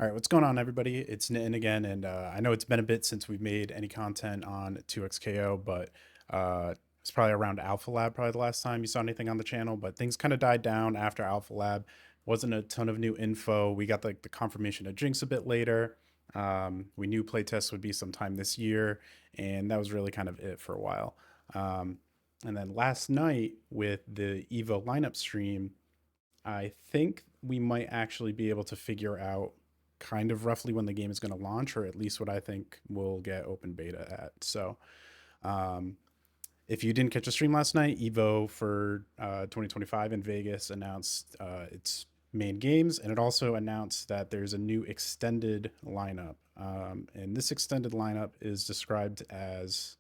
All right, what's going on, everybody? It's Nitin again, and I know it's been a bit since we've made any content on 2XKO, but it's probably around Alpha Lab, probably the last time you saw anything on the channel. But things kind of died down after Alpha Lab. Wasn't a ton of new info. We got like the confirmation of Jinx a bit later. We knew playtests would be sometime this year, and that was really kind of it for a while. Um, and then last night with the Evo lineup stream, I think we might actually be able to figure out kind of roughly when the game is going to launch, or at least what I think we'll get open beta at. So, um, if you didn't catch a stream last night, Evo for 2025 in Vegas announced its main games, and it also announced that there's a new extended lineup. And this extended lineup is described as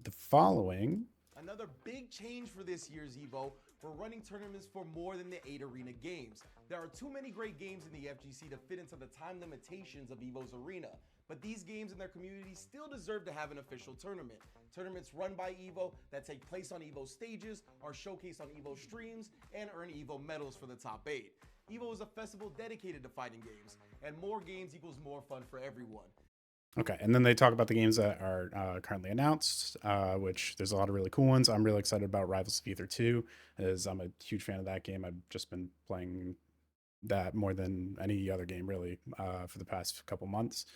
the following. Another big change for this year's Evo, we're running tournaments for more than the 8 arena games. There are too many great games in the FGC to fit into the time limitations of Evo's arena, but these games and their communities still deserve to have an official tournament. Tournaments run by Evo that take place on Evo stages, are showcased on Evo streams, and earn Evo medals for the top 8. Evo is a festival dedicated to fighting games, and more games equals more fun for everyone. Okay, and then they talk about the games that are currently announced, which there's a lot of really cool ones. I'm really excited about Rivals of Ether 2, as I'm a huge fan of that game. I've just been playing that more than any other game, really, for the past couple months.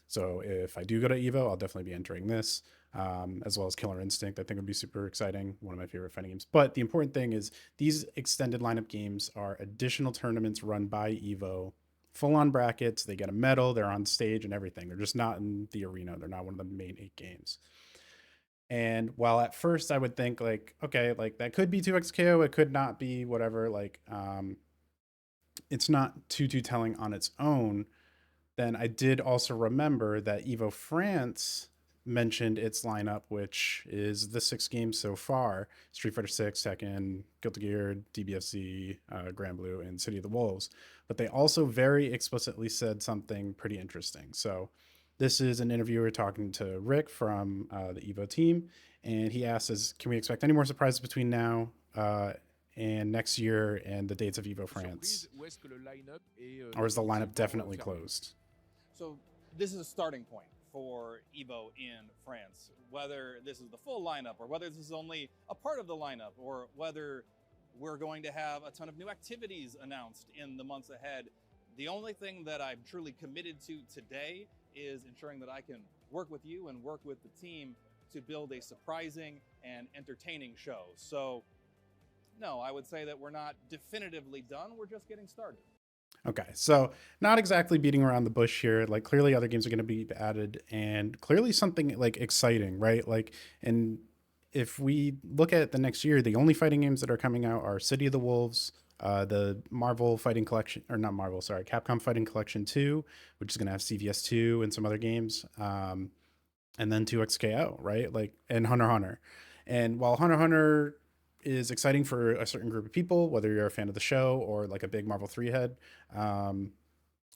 So if I do go to Evo, I'll definitely be entering this, as well as Killer Instinct. I think would be super exciting, one of my favorite fighting games. But the important thing is these extended lineup games are additional tournaments run by Evo, full on brackets. They get a medal, they're on stage and everything. They're just not in the arena. They're not one of the main 8 games. And while at first I would think like, okay, like that could be 2XKO, it could not be, whatever, like it's not too telling on its own, then I did also remember that Evo France mentioned its lineup, which is the 6 games so far: Street Fighter 6, Tekken, Guilty Gear, DBFZ, Grand Blue, and City of the Wolves. But they also very explicitly said something pretty interesting. So this is an interviewer talking to Rick from the Evo team, and he asks, "Is can we expect any more surprises between now and next year and the dates of Evo France, or is the lineup definitely closed?" So this is a starting point for Evo in France. Whether this is the full lineup or whether this is only a part of the lineup or whether we're going to have a ton of new activities announced in the months ahead, the only thing that I'm truly committed to today is ensuring that I can work with you and work with the team to build a surprising and entertaining show. So no, I would say that we're not definitively done. We're just getting started. Okay, so not exactly beating around the bush here. Like clearly other games are going to be added, and clearly something like exciting, right? Like, and if we look at the next year, the only fighting games that are coming out are City of the Wolves, the Marvel Fighting Collection, or not Marvel, sorry, Capcom Fighting Collection 2, which is going to have CVS 2 and some other games, and then 2XKO, right? Like, and Hunter x Hunter. And while Hunter x Hunter is exciting for a certain group of people, whether you're a fan of the show or like a big Marvel 3 head, um,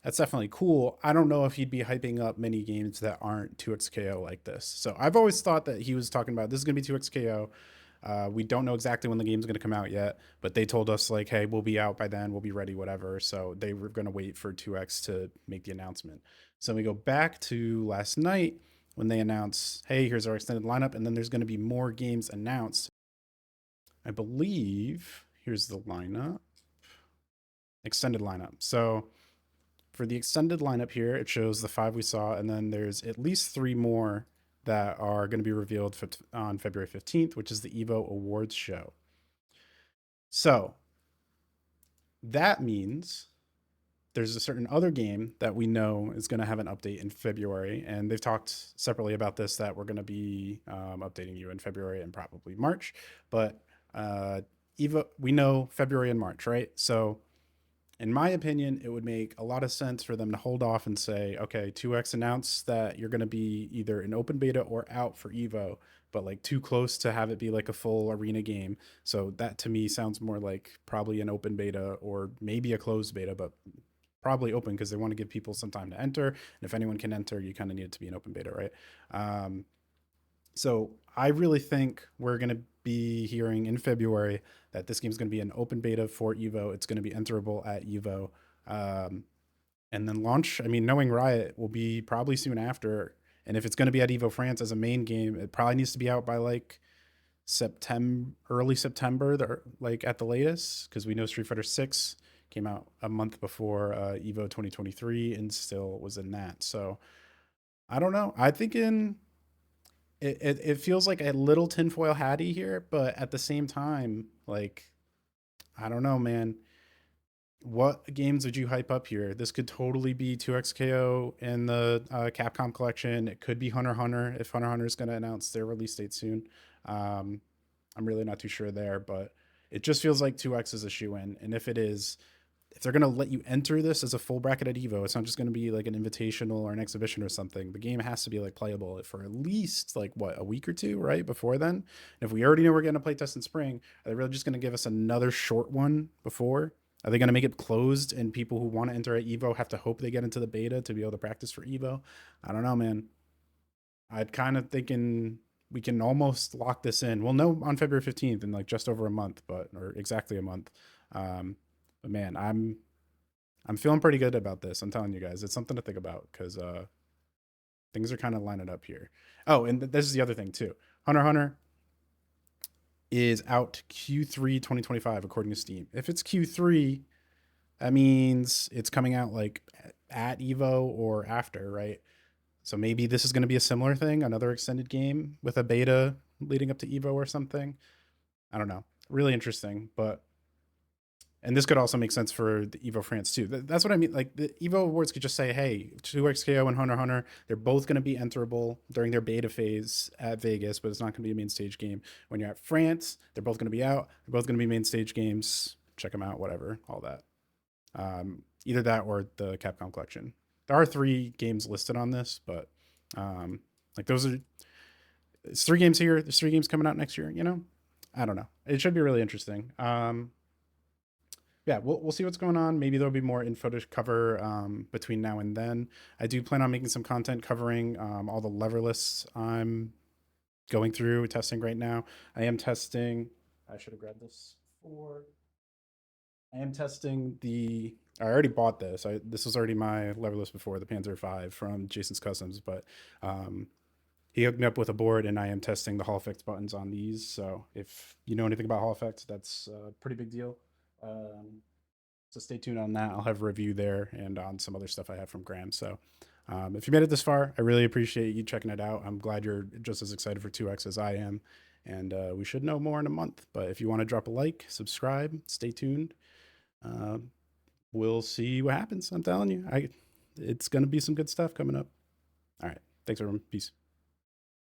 that's definitely cool. I don't know if he'd be hyping up many games that aren't 2XKO like this. So I've always thought that he was talking about this is going to be 2XKO. We don't know exactly when the game's going to come out yet, but they told us like, hey, we'll be out by then, we'll be ready, whatever. So they were going to wait for 2X to make the announcement. So we go back to last night when they announced, hey, here's our extended lineup, and then there's going to be more games announced. I believe here's the lineup, extended lineup. So for the extended lineup here, it shows the 5 we saw, and then there's at least 3 more that are going to be revealed on February 15th, which is the Evo Awards show. So that means there's a certain other game that we know is going to have an update in February, and they've talked separately about this, that we're going to be updating you in February and probably March. But Evo, we know February and March, right? So in my opinion, it would make a lot of sense for them to hold off and say, okay, 2X announced that you're going to be either an open beta or out for Evo, but like too close to have it be like a full arena game. So that to me sounds more like probably an open beta or maybe a closed beta, but probably open because they want to give people some time to enter. And if anyone can enter, you kind of need it to be an open beta, right? So I really think we're going to be hearing in February that this game is going to be an open beta for Evo. It's going to be enterable at Evo. And then launch, I mean, knowing Riot will be probably soon after. And if it's going to be at Evo France as a main game, it probably needs to be out by like September, early September, like at the latest, because we know Street Fighter 6 came out a month before Evo 2023 and still was in that. So I don't know. I think it feels like a little tinfoil hatty here, but at the same time, like, I don't know, man. What games would you hype up here? This could totally be 2XKO in the Capcom collection. It could be Hunter x Hunter if Hunter x Hunter is going to announce their release date soon. Um, I'm really not too sure there, but it just feels like 2X is a shoe in. And if it is, if they're going to let you enter this as a full bracket at Evo, it's not just going to be like an invitational or an exhibition or something. The game has to be like playable for at least like what, a week or two, right? Before then. And if we already know we're getting a playtest in spring, are they really just going to give us another short one before? Are they going to make it closed and people who want to enter at Evo have to hope they get into the beta to be able to practice for Evo? I don't know, man. I'd kind of thinking we can almost lock this in. We'll know on February 15th in like just over a month, or exactly a month. But man, I'm feeling pretty good about this. I'm telling you guys, it's something to think about because things are kind of lining up here. Oh, and this is the other thing too. Hunter x Hunter is out Q3 2025 according to Steam. If it's Q3, that means it's coming out like at Evo or after, right? So maybe this is going to be a similar thing, another extended game with a beta leading up to Evo or something. I don't know. Really interesting, but and this could also make sense for the Evo France too. That's what I mean. Like the Evo Awards could just say, "Hey, 2XKO and Hunter x Hunter, they're both going to be enterable during their beta phase at Vegas, but it's not going to be a main stage game. When you're at France, they're both going to be out. They're both going to be main stage games. Check them out, whatever, all that. Either that or the Capcom collection. There are 3 games listed on this, but like those are it's 3 games here. There's 3 games coming out next year. You know, I don't know. It should be really interesting. Yeah, we'll see what's going on. Maybe there'll be more info to cover between now and then. I do plan on making some content covering all the lever lists I'm going through testing right now. I am testing. I should have grabbed this for. I am testing the. I already bought this. This was already my lever list before the Panzer 5 from Jason's Customs, but he hooked me up with a board, and I am testing the Hall effects buttons on these. So if you know anything about Hall effects, that's a pretty big deal. So stay tuned on that. I'll have a review there and on some other stuff I have from Graham. So if you made it this far, I really appreciate you checking it out. I'm glad you're just as excited for 2X as I am. And we should know more in a month. But if you want to drop a like, subscribe, stay tuned. Uh, we'll see what happens. I'm telling you, it's going to be some good stuff coming up. All right. Thanks, everyone. Peace.